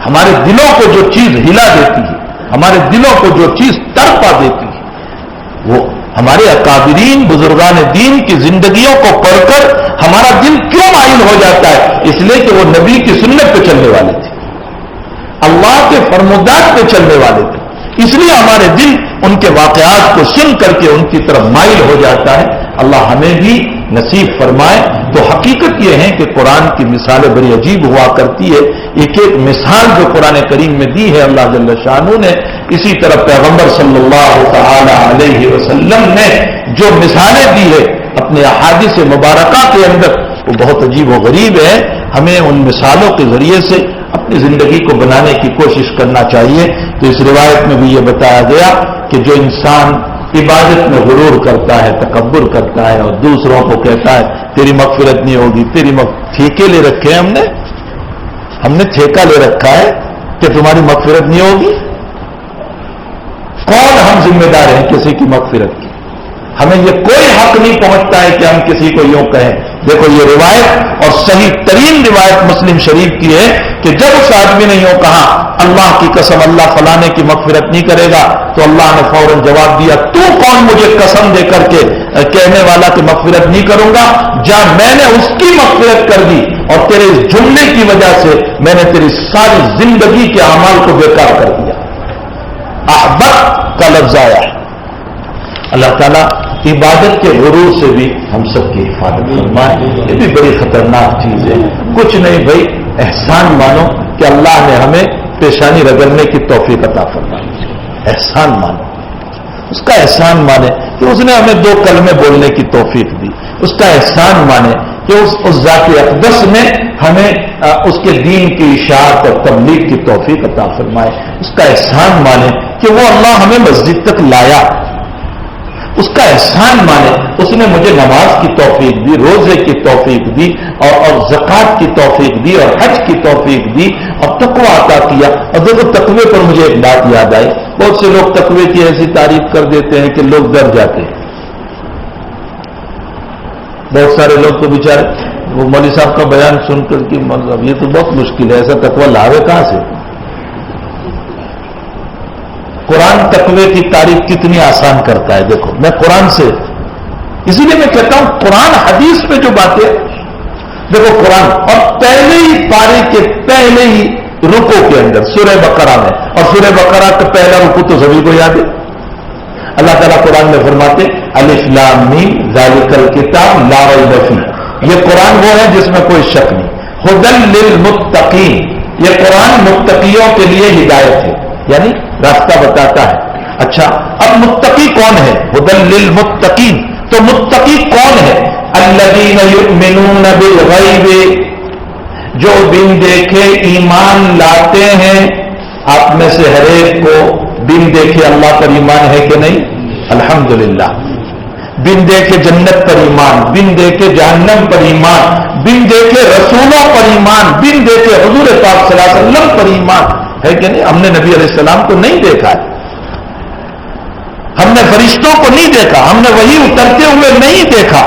ہمارے دلوں کو جو چیز ہلا دیتی ہے, ہمارے دلوں کو جو چیز تڑپا دیتی ہے, وہ ہمارے اکابرین بزرگان دین کی زندگیوں کو پڑھ کر ہمارا دل کیوں مائل ہو جاتا ہے؟ اس لیے کہ وہ نبی کی سنت پہ چلنے والے تھے, اللہ کے فرمودات پہ چلنے والے تھے. اس لیے ہمارے دل ان کے واقعات کو سن کر کے ان کی طرف مائل ہو جاتا ہے. اللہ ہمیں بھی نصیب فرمائے. تو حقیقت یہ ہے کہ قرآن کی مثالیں بڑی عجیب ہوا کرتی ہے. ایک ایک مثال جو قرآن کریم میں دی ہے اللہ جل شانہ نے, اسی طرح پیغمبر صلی اللہ تعالی علیہ وسلم نے جو مثالیں دی ہے اپنے احادیث مبارکہ کے اندر, وہ بہت عجیب و غریب ہے. ہمیں ان مثالوں کے ذریعے سے اپنی زندگی کو بنانے کی کوشش کرنا چاہیے. تو اس روایت میں بھی یہ بتایا گیا کہ جو انسان عبادت میں غرور کرتا ہے, تکبر کرتا ہے, اور دوسروں کو کہتا ہے تیری مغفرت نہیں ہوگی, تیری ٹھیکے لے رکھے ہیں ہم نے ٹھیکہ لے رکھا ہے کہ تمہاری مغفرت نہیں ہوگی. کون ہم ذمہ دار ہیں کسی کی مغفرت کی؟ ہمیں یہ کوئی حق نہیں پہنچتا ہے کہ ہم کسی کو یوں کہیں. دیکھو یہ روایت, اور صحیح ترین روایت مسلم شریف کی ہے کہ جب اس آدمی نے یوں کہا اللہ کی قسم اللہ فلانے کی مغفرت نہیں کرے گا, تو اللہ نے فوراً جواب دیا تو کون مجھے قسم دے کر کے کہنے والا کہ مغفرت نہیں کروں گا؟ جا, میں نے اس کی مغفرت کر دی, اور تیرے اس جملے کی وجہ سے میں نے تیری ساری زندگی کے اعمال کو بیکار کر دیا. احبت کا لفظ آیا ہے. اللہ تعالیٰ عبادت کے غرور سے بھی ہم سب کی حفاظت فرمائے. یہ بھی بڑی خطرناک چیز ہے. کچھ نہیں بھائی, احسان مانو کہ اللہ نے ہمیں پیشانی رگڑنے کی توفیق عطا فرمائی. احسان مانو, اس کا احسان مانے کہ اس نے ہمیں 2 کلمے بولنے کی توفیق دی. اس کا احسان مانے کہ اس ذات اقدس نے ہمیں اس کے دین کی اشاعت اور تبلیغ کی توفیق عطا فرمائے. اس کا احسان مانے کہ وہ اللہ ہمیں مسجد تک لایا. اس کا احسان مانے اس نے مجھے نماز کی توفیق دی, روزے کی توفیق دی, اور زکوٰۃ کی توفیق دی, اور حج کی توفیق دی, اور تقویٰ عطا کیا. اور دیکھو تقوی پر مجھے ایک بات یاد آئی. بہت سے لوگ تقوی کی ایسی تعریف کر دیتے ہیں کہ لوگ ڈر جاتے ہیں. بہت سارے لوگ تو بیچارے وہ مولوی صاحب کا بیان سن کر کہ مطلب یہ تو بہت مشکل ہے, ایسا تقویٰ لاوے کہاں سے؟ قرآن تقوی کی تعریف کتنی آسان کرتا ہے. دیکھو میں قرآن سے، اسی لیے میں کہتا ہوں قرآن حدیث میں جو باتیں، دیکھو قرآن اور پہلے ہی پارے کے پہلے ہی رکو کے اندر سورہ بقرہ میں، اور سورہ بقرہ کا پہلا رکو تو سبھی کو یاد ہے. اللہ تعالیٰ قرآن میں فرماتے الف لام میم ذالک الکتاب لا ریب فیہ، یہ قرآن وہ ہے جس میں کوئی شک نہیں. ھدی للمتقین، یہ قرآن متقیوں کے لیے ہدایت ہے، یعنی راستہ بتاتا ہے. اچھا اب متقی کون ہے؟ ھدی للمتقین، تو متقی کون ہے؟ الذین یؤمنون بالغیب، جو بن دیکھے ایمان لاتے ہیں. آپ میں سے ہر ایک کو بن دیکھے اللہ پر ایمان ہے کہ نہیں؟ الحمدللہ. بن دیکھے جنت پر ایمان، بن دیکھے جہنم پر ایمان، بن دیکھے رسولوں پر ایمان، بن دیکھے حضور پاک صلی اللہ علیہ وسلم پر ایمان ہے کہ نہیں؟ ہم نے نبی علیہ السلام کو نہیں دیکھا ہے، ہم نے فرشتوں کو نہیں دیکھا، ہم نے وہی اترتے ہوئے نہیں دیکھا.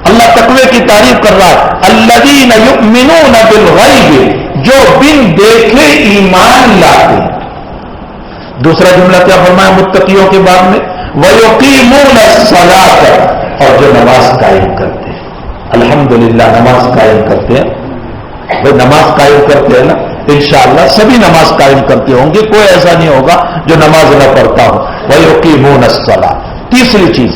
اللہ تقوی کی تعریف کر رہا ہے الذین یؤمنون بالغیب، جو بن دیکھے ایمان لاتے ہیں. دوسرا جملہ کیا فرمایا متقیوں کے بعد میں؟ وَيُقِيمُونَ الصَّلَاةَ، اور جو نماز قائم کرتے ہیں. الحمدللہ نماز قائم کرتے ہیں. وہ نماز قائم کرتے ہیں نا، انشاءاللہ سبھی نماز قائم کرتے ہوں گے، کوئی ایسا نہیں ہوگا جو نماز نہ پڑھتا ہو. وَيُقِيمُونَ الصَّلَاةَ. تیسری چیز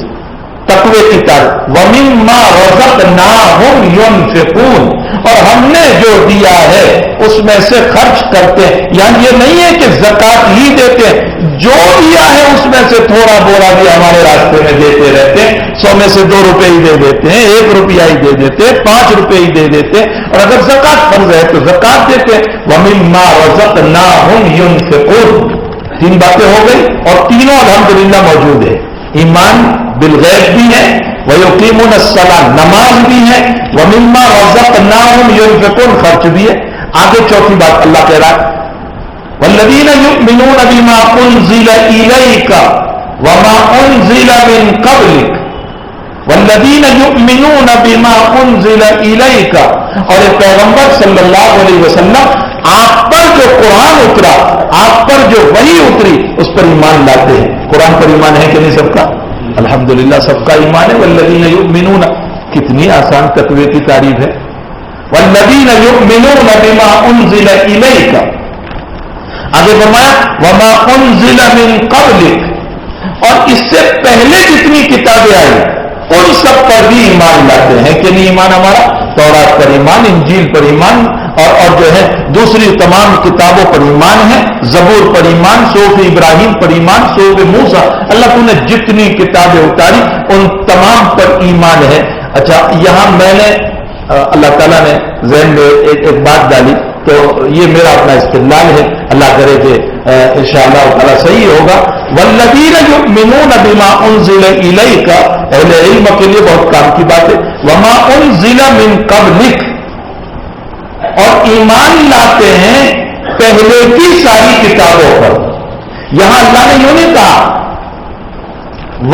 تقوی کی تعریف وَمِمَّا رَزَقْنَاهُمْ يُنْفِقُونَ، اور ہم نے جو دیا ہے اس میں سے خرچ کرتے ہیں. یعنی یہ نہیں ہے کہ زکات ہی دیتے ہیں، جو دیا ہے اس میں سے تھوڑا بولا بھی ہمارے راستے میں دیتے رہتے ہیں. 100 میں سے 2 روپے ہی دے دیتے ہیں، 1 روپیہ ہی دے دیتے ہیں، 5 روپے ہی دے دیتے ہیں. اور اگر زکات فرض ہے تو زکات دیتے ہیں. وَمِمَّا رَزَقْنَاهُمْ يُنْفِقُونَ. 3 باتیں ہو گئی اور تینوں الحمدللہ موجود ہے. ایمان بالغیب بھی ہے، وَيُقِيمُونَ الصَّلَاةَ نماز بھی ہے، وَمِمَّا رَزَقْنَاهُمْ يُنْفِقُونَ خرچ بھی ہے. آگے چوتھی بات اللہ کہہ رہا ہے وَالَّذِينَ يُؤْمِنُونَ بِمَا أُنزِلَ إِلَيْكَ وَمَا أُنزِلَ مِن قَبْلِكَ وَالَّذِينَ يُؤْمِنُونَ بِمَا أُنزِلَ إِلَيْكَ، اور اے پیغمبر صلی اللہ علیہ وسلم آپ پر جو قرآن اترا، آپ پر جو وحی اتری اس پر ایمان لاتے ہیں. قرآن پر ایمان ہے کہ نہیں سب کا؟ الحمدللہ سب کا ایمان ہے. والذین یؤمنون، کتنی آسان تقوی کی تعریف ہے. والذین یؤمنون بما انزل الیک، آگے فرمایا وما انزل من قبلک، اور اس سے پہلے جتنی کتابیں آئی ان سب پر بھی ایمان لاتے ہیں کہ نہیں ایمان ہمارا؟ تورات پر ایمان، انجیل پر ایمان، اور جو ہے دوسری تمام کتابوں پر ایمان ہے. زبور پر ایمان، صحف ابراہیم پر ایمان، صحف موسیٰ، اللہ تو نے جتنی کتابیں اتاری ان تمام پر ایمان ہے. اچھا یہاں میں نے اللہ تعالیٰ نے ذہن میں ایک بات ڈالی تو یہ میرا اپنا استدلال ہے، اللہ کرے کہ انشاءاللہ تعالیٰ صحیح ہوگا. والذین یؤمنون بما انزل الیک، اہل علم کے لیے بہت کام کی بات ہے. وما انزل من قبلک، اور ایمان لاتے ہیں پہلے کی ساری کتابوں پر. یہاں اللہ نے یوں نہیں کہا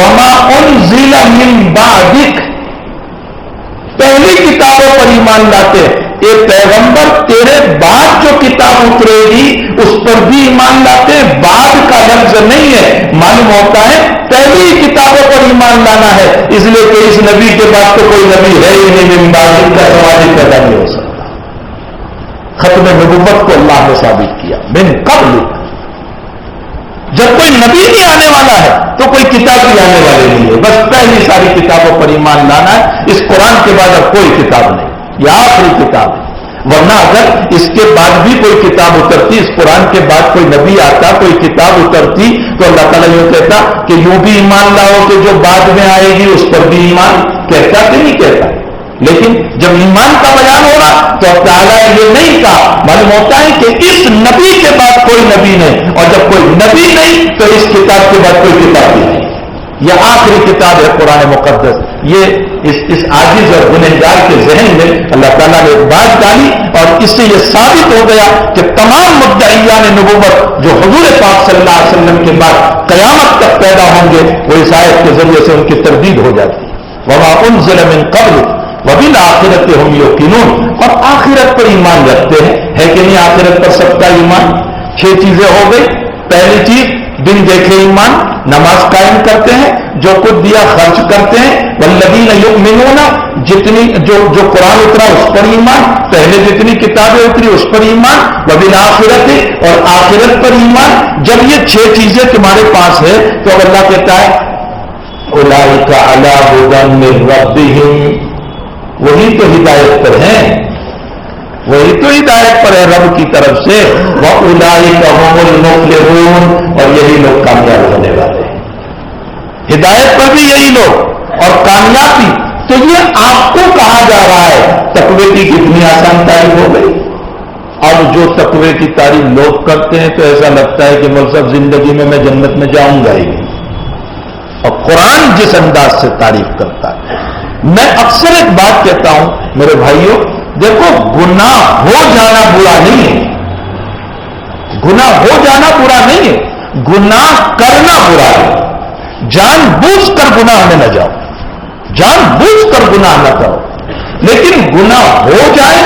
وما انزل من بعدک، پہلی کتابوں پر ایمان لاتے ہیں. اے پیغمبر تیرے بعد جو کتاب اترے گی اس پر بھی ایمان لاتے ہیں. بعد کا لفظ نہیں ہے، معلوم ہوتا ہے پہلی کتابوں پر ایمان لانا ہے. اس لیے کہ اس نبی کے بعد تو کوئی نبی ہے ہی نہیں، من بعد کا سوال ہی پیدا نہیں ہو سکتا. ختم نبوت کو اللہ نے ثابت کیا من قبل. جب کوئی نبی نہیں آنے والا ہے تو کوئی کتاب بھی آنے والی نہیں ہے، بس پہلی ساری کتابوں پر ایمان لانا ہے. اس قرآن کے بعد اب کوئی کتاب نہیں، یہ آخری کتاب ہے. ورنہ اگر اس کے بعد بھی کوئی کتاب اترتی، اس قرآن کے بعد کوئی نبی آتا، کوئی کتاب اترتی، تو اللہ تعالیٰ یہ کہتا کہ یوں بھی ایمان لاؤ کہ جو بعد میں آئے گی اس پر بھی ایمان، کہتا کہ نہیں کہتا. لیکن جب ایمان کا بیان ہو رہا تو اب تعالیٰ نے یہ نہیں کہا. معلوم ہوتا ہے کہ اس نبی کے بعد کوئی نبی نہیں، اور جب کوئی نبی نہیں تو اس کتاب کے بعد کوئی کتاب بھی نہیں. یہ آخری کتاب ہے قرآن مقدس. یہ اس عاجز اور گنہگار کے ذہن میں اللہ تعالیٰ نے ایک بات ڈالی، اور اس سے یہ ثابت ہو گیا کہ تمام مدعیان نبوت جو حضور پاک صلی اللہ علیہ وسلم کے بعد قیامت تک پیدا ہوں گے وہ اس آیت کے ذریعے سے ان کی تردید ہو جاتی ہے. وما انزل من قبل وبالآخرۃ هم یوقنون، اور آخرت پر ایمان رکھتے ہیں. ہے کہ نہیں آخرت پر سب کا ایمان؟ 6 چیزیں ہو گئی. پہلی چیز بن دیکھے ایمان، نماز قائم کرتے ہیں، جو کچھ دیا خرچ کرتے ہیں، والذین یؤمنون، جو قرآن اترا اس پر ایمان، پہلے جتنی کتابیں اتری اس پر ایمان، وبالآخرۃ، اور آخرت پر ایمان. جب یہ 6 چیزیں تمہارے پاس ہے تو اب اللہ کہتا ہے اولئک علی ھدی من ربہم، وہی تو ہدایت پر ہیں، وہی تو ہدایت پر ہے رب کی طرف سے. وَأُولَئِكَ هُمُ الْمُفْلِحُونَ، اور یہی لوگ کامیاب ہونے والے ہیں. ہدایت پر بھی یہی لوگ اور کامیابی. تو یہ آپ کو کہا جا رہا ہے. تقوی کی کتنی آسان تعریف ہو گئی. اب جو تقوی کی تعریف لوگ کرتے ہیں تو ایسا لگتا ہے کہ مول صاحب زندگی میں جنت میں جاؤں گا ہی نہیں. اور قرآن جس انداز سے تعریف کرتا ہے. میں اکثر ایک بات کہتا ہوں میرے بھائیوں، دیکھو گناہ ہو جانا برا نہیں ہے، گناہ ہو جانا برا نہیں ہے، گناہ کرنا برا ہے. جان بوجھ کر گناہ میں نہ جاؤ، جان بوجھ کر گناہ نہ کرو. لیکن گناہ ہو جائے،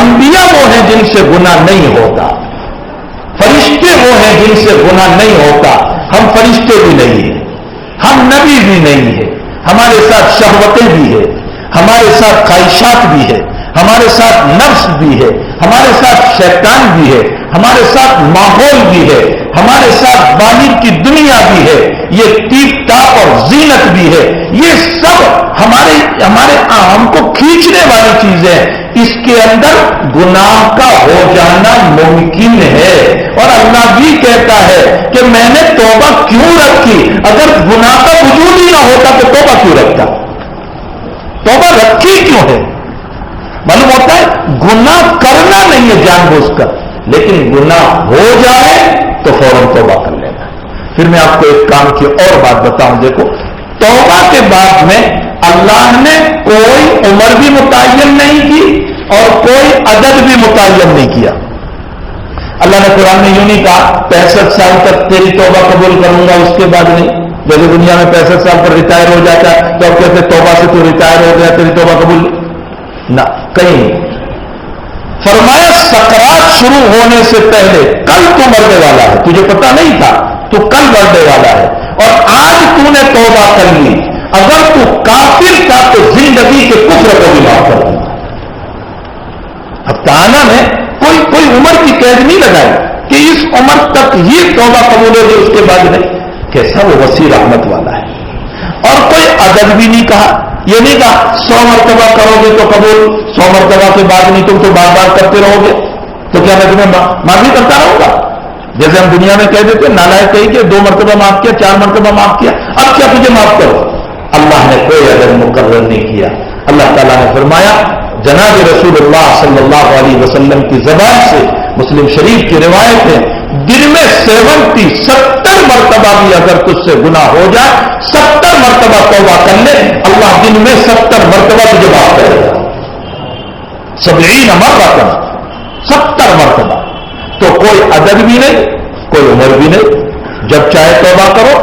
انبیاء وہ ہیں جن سے گناہ نہیں ہوتا، فرشتے وہ ہیں جن سے گناہ نہیں ہوتا. ہم فرشتے بھی نہیں ہیں، ہم نبی بھی نہیں ہیں. ہمارے ساتھ شہوتیں بھی ہے، ہمارے ساتھ خواہشات بھی ہے، ہمارے ساتھ نفس بھی ہے، ہمارے ساتھ شیطان بھی ہے، ہمارے ساتھ ماحول بھی ہے، ہمارے ساتھ باہر کی دنیا بھی ہے، یہ ٹیپ ٹاپ اور زینت بھی ہے. یہ سب ہم کو کھینچنے والی چیزیں ہیں. اس کے اندر گناہ کا ہو جانا ممکن ہے. اور اللہ بھی کہتا ہے کہ میں نے توبہ کیوں رکھی؟ اگر گناہ کا وجود ہی نہ ہوتا تو توبہ کیوں رکھتا؟ توبہ رکھی کیوں ہے؟ معلوم ہوتا ہے گناہ کرنا نہیں ہے جان بوجھ کر، لیکن گناہ ہو جائے تو فوراً توبہ کر لینا. پھر میں آپ کو ایک کام کی اور بات بتاؤں. دیکھو توبہ کے بعد میں اللہ نے کوئی عمر بھی متعین نہیں کی اور کوئی عدد بھی متعین نہیں کیا. اللہ نے قرآن میں یوں نہیں کہا 65 سال تک تیری توبہ قبول کروں گا اس کے بعد نہیں. جیسے دنیا میں 65 سال پر ریٹائر ہو جاتا ہے تو اب کہتے توبہ سے تو ریٹائر ہو گیا تیری توبہ قبول نہ، کہیں نہیں. فرمایا سکرات شروع ہونے سے پہلے کل تو مرنے والا ہے، تجھے پتا نہیں تھا، تو کل مرنے والا ہے اور آج تو نے توبہ کر لی. اگر تو کافر تھا تو زندگی کے کفر کو بھی معاف کر دوں. اب تعالیٰ نے کوئی عمر کی قید نہیں لگائی کہ اس عمر تک ہی توبہ قبول ہوگی اس کے بعد نہیں. کیسا وہ وسیع رحمت والا ہے. اور کوئی عدد بھی نہیں کہا. یہ نہیں کہا 100 مرتبہ کرو گے تو قبول، 100 مرتبہ کے بعد نہیں، تم تو بار بار کرتے رہو گے تو کیا میں تمہیں معافی کرتا رہوں گا؟ جیسے ہم دنیا میں کہہ دیتے نالائق کہی کہ 2 مرتبہ معاف کیا، 4 مرتبہ معاف کیا، اب کیا تجھے معاف کرو؟ اللہ نے کوئی عدد مقرر نہیں کیا. اللہ تعالیٰ نے فرمایا جناب رسول اللہ صلی اللہ علیہ وسلم کی زبان سے مسلم شریف کی روایت ہے، دن میں 70 مرتبہ بھی اگر تجھ سے گناہ ہو جائے 70 مرتبہ توبہ کر لے، اللہ دن میں 70 مرتبہ تجھے معاف کرے گا. 70 مرتبہ 70 مرتبہ. تو کوئی عدد بھی نہیں، کوئی عمر بھی نہیں، جب چاہے توبہ کرو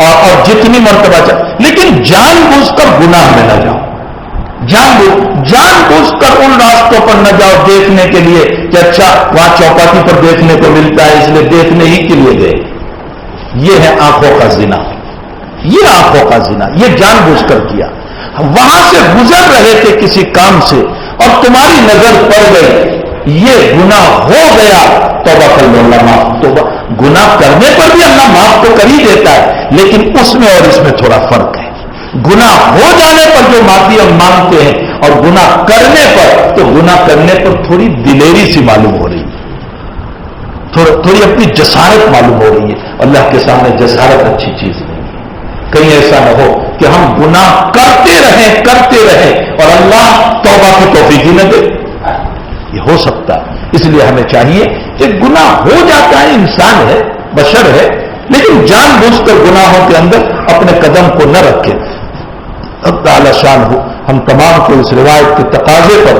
اور جتنی مرتبہ چاہے. لیکن جان بوجھ کر گناہ میں نہ جاؤ. جان بوجھ کر ان راستوں پر نہ جاؤ دیکھنے کے لیے کہ اچھا وہاں چوپاٹی پر دیکھنے کو ملتا ہے اس لیے دیکھنے ہی کے لیے گئے. یہ ہے آنکھوں کا زنا، یہ آنکھوں کا زنا، یہ جان بوجھ کر کیا. وہاں سے گزر رہے تھے کسی کام سے اور تمہاری نظر پڑ گئی، یہ گناہ ہو گیا، توبہ کر لو، اللہ معاف. توبہ گناہ کرنے پر بھی اللہ معاف تو کر ہی دیتا ہے، لیکن اس میں اور اس میں تھوڑا فرق ہے. گناہ ہو جانے پر جو معافی ہم مانگتے ہیں اور گناہ کرنے پر، تو گناہ کرنے پر تھوڑی دلیری سی معلوم ہو رہی ہے، تھوڑی اپنی جسارت معلوم ہو رہی ہے. اللہ کے سامنے جسارت اچھی چیز نہیں ہے. کہیں ایسا نہ ہو کہ ہم گناہ کرتے رہیں اور اللہ توبہ کی توفیق ہی نہ دے. یہ ہو سکتا ہے. اس لیے ہمیں چاہیے کہ گناہ ہو جاتا ہے، انسان ہے، بشر ہے، لیکن جان بوجھ کر گناہوں کے اندر اپنے قدم کو نہ رکھے. تعالی شان ہو ہم تمام کو اس روایت کے تقاضے پر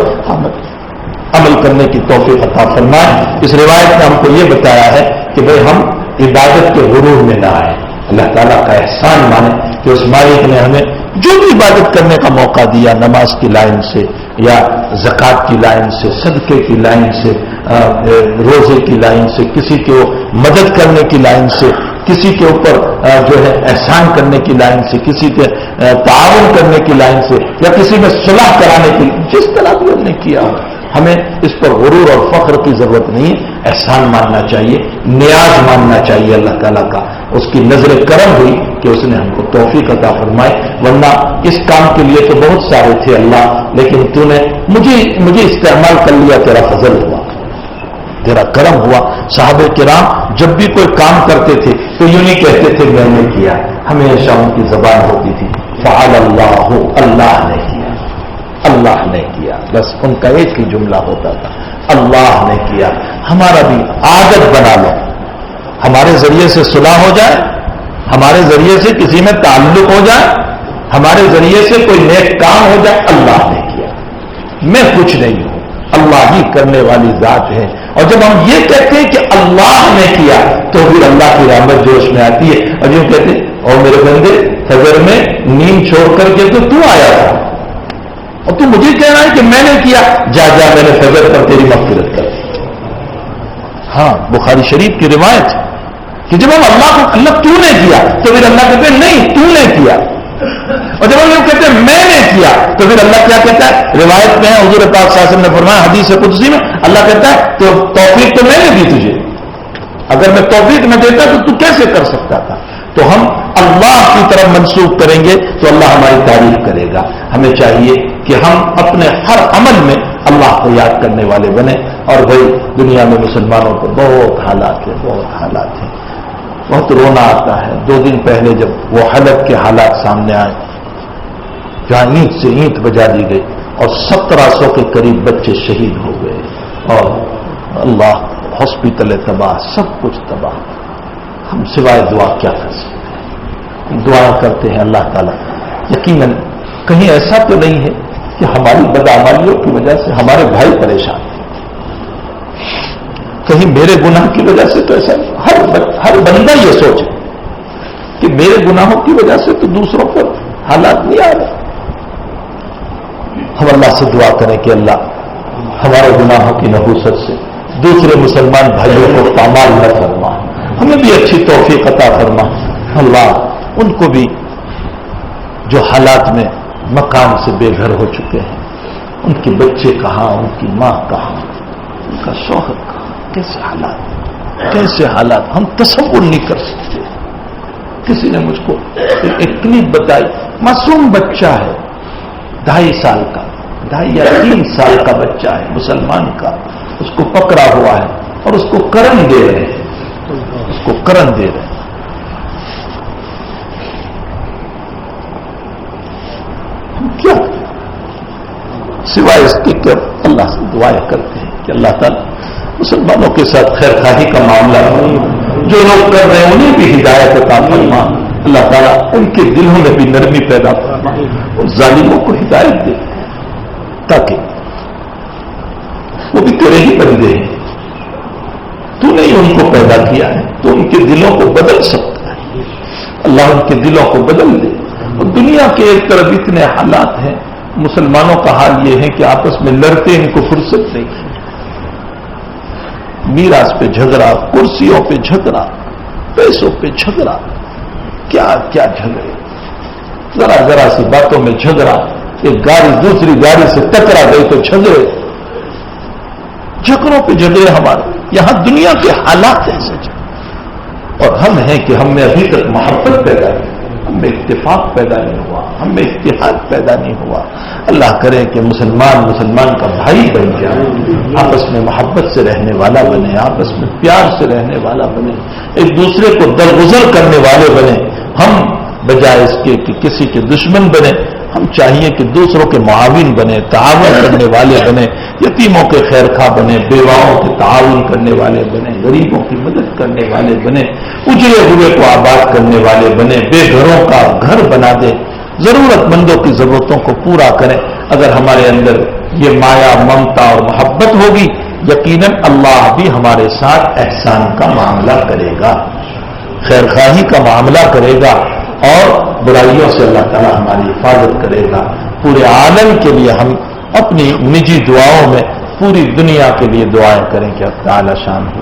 عمل کرنے کی توفیق عطا فرمائے. اس روایت نے ہم کو یہ بتایا ہے کہ بھئی ہم عبادت کے غرور میں نہ آئے. اللہ تعالیٰ کا احسان مانے کہ اس مالک نے ہمیں جو بھی عبادت کرنے کا موقع دیا، نماز کی لائن سے یا زکوٰۃ کی لائن سے، صدقے کی لائن سے، روزے کی لائن سے، کسی کو مدد کرنے کی لائن سے، کسی کے اوپر جو ہے احسان کرنے کی لائن سے، کسی کے تعاون کرنے کی لائن سے، یا کسی میں صلح کرانے کی، جس طرح بھی ہم نے کیا ہو، ہمیں اس پر غرور اور فخر کی ضرورت نہیں ہے. احسان ماننا چاہیے، نیاز ماننا چاہیے اللہ تعالیٰ کا. اس کی نظر کرم ہوئی کہ اس نے ہم کو توفیق عطا فرمائے، ورنہ اس کام کے لیے تو بہت سارے تھے اللہ، لیکن تو نے مجھے استعمال کر لیا. تیرا فضل ہوا، تیرا کرم ہوا. صحابہ کرام جب بھی کوئی کام کرتے تھے تو یوں نہیں کہتے تھے میں نے کیا، ہمیشہ ان کی زبان ہوتی تھی فعل اللہ، اللہ نے کیا، اللہ نے کیا. بس ان کا ایک ہی جملہ ہوتا تھا، اللہ نے کیا. ہمارا بھی عادت بنا لو، ہمارے ذریعے سے صلح ہو جائے، ہمارے ذریعے سے کسی میں تعلق ہو جائے، ہمارے ذریعے سے کوئی نیک کام ہو جائے، اللہ نے کیا، میں کچھ نہیں ہوں، اللہ ہی کرنے والی ذات ہے. اور جب ہم یہ کہتے ہیں کہ اللہ نے کیا تو پھر اللہ کی رحمت جوش میں آتی ہے. اور یوں کہتے ہیں اور میرے بندے فجر میں نیند چھوڑ کر کے تو آیا تھا اور تو مجھے کہہ رہا ہے کہ میں نے کیا. جا میں نے فجر پر تیری مغفرت کر دی. ہاں بخاری شریف کی روایت ہے کہ جب ہم اللہ تو نے کیا تو پھر اللہ کہتے ہیں نہیں تو نے کیا. اور جب ہم یہ کہتے ہیں میں نے کیا تو پھر اللہ کیا کہتا ہے؟ روایت میں ہے حضور پاک صلی اللہ علیہ وسلم نے فرمایا حدیث قدسی میں، اللہ کہتا ہے تو توفیق تو میں نے دی تجھے، اگر میں توفیق نہ دیتا تو کیسے کر سکتا تھا. تو ہم اللہ کی طرف منسوخ کریں گے تو اللہ ہماری تعریف کرے گا. ہمیں چاہیے کہ ہم اپنے ہر عمل میں اللہ کو یاد کرنے والے بنیں. اور بھائی دنیا میں مسلمانوں کو بہت حالات ہیں، بہت رونا آتا ہے. 2 دن پہلے جب وہ حلب کے حالات سامنے آئے جہاں اینٹ سے اینٹ بجا دی گئی اور 1700 کے قریب بچے شہید ہو گئے، اور اللہ ہاسپٹل تباہ، سب کچھ تباہ. ہم سوائے دعا کیا کر سکتے ہیں؟ دعا کرتے ہیں اللہ تعالیٰ. یقیناً کہیں ایسا تو نہیں ہے کہ ہماری بدعمالیوں کی وجہ سے ہمارے بھائی پریشان ہیں، کہیں میرے گناہ کی وجہ سے تو ایسا نہیں. ہر بندہ یہ سوچے کہ میرے گناہوں کی وجہ سے تو دوسروں پر حالات نہیں آ رہے. ہم اللہ سے دعا کریں کہ اللہ ہمارے گناہوں کی نحوست سے دوسرے مسلمان بھائیوں کو پامال نہ فرما، ہمیں بھی اچھی توفیق عطا فرما. اللہ ان کو بھی جو حالات میں مکان سے بے گھر ہو چکے ہیں، ان کے بچے کہاں، ان کی ماں کہاں، ان کا شوہر کہاں، کیسے حالات ہم تصور نہیں کر سکتے. کسی نے مجھ کو ایک کلپ بتائی، معصوم بچہ ہے 2.5 سال کا، 2.5 یا 3 سال کا بچہ ہے مسلمان کا، اس کو پکڑا ہوا ہے اور اس کو کرن دے رہے ہیں، ہم کیا سوائے اس کے کہ اللہ سے دعائیں کرتے ہیں کہ اللہ تعالیٰ مسلمانوں کے ساتھ خیر خواہی کا معاملہ جو لوگ کر رہے ہیں انہیں بھی ہدایت عطا فرما. اللہ تعالیٰ ان کے دلوں میں بھی نرمی پیدا فرما اور ظالموں کو ہدایت دے تاکہ وہ بھی تیرے ہی بندے ہیں، تو نے ان کو پیدا کیا ہے، تو ان کے دلوں کو بدل سکتا ہے. اللہ ان کے دلوں کو بدل دے. اور دنیا کے ایک طرف اتنے حالات ہیں، مسلمانوں کا حال یہ ہے کہ آپس میں لڑتے ان کو فرصت نہیں ہے. میراث پہ جھگڑا، کرسیوں پہ جھگڑا، پیسوں پہ جھگڑا، کیا کیا جھگڑے، ذرا سی باتوں میں جھگڑا. ایک گاڑی دوسری گاڑی سے ٹکرا گئی تو جھگڑوں پہ جھگڑے ہمارے. یہاں دنیا کے حالات ایسے اور ہم ہیں کہ ہم میں ابھی تک محبت پیدا نہیں، ہم میں اتفاق پیدا نہیں ہوا، ہم میں اتحاد پیدا نہیں ہوا. اللہ کرے کہ مسلمان کا بھائی بن جائے، آپس میں محبت سے رہنے والا بنے، آپس میں پیار سے رہنے والا بنے، ایک دوسرے کو درگزر کرنے والے بنے. ہم بجائے اس کے کہ کسی کے دشمن بنے، ہم چاہیے کہ دوسروں کے معاون بنے، تعاون کرنے والے بنے، یتیموں کے خیر خواہ بنے، بیواؤں کے تعاون کرنے والے بنے، غریبوں کی مدد کرنے والے بنے، اجڑے ہوئے کو آباد کرنے والے بنے، بے گھروں کا گھر بنا دے، ضرورت مندوں کی ضرورتوں کو پورا کریں. اگر ہمارے اندر یہ مایا، ممتا اور محبت ہوگی، یقیناً اللہ بھی ہمارے ساتھ احسان کا معاملہ کرے گا، خیر خواہی کا معاملہ کرے گا، اور برائیوں سے اللہ تعالیٰ ہماری حفاظت کرے گا. پورے عالم کے لیے ہم اپنی نجی دعاؤں میں پوری دنیا کے لیے دعائیں کریں کہ اللہ تعالی شان ہو.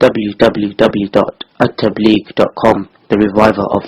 www.attableek.com, the reviver of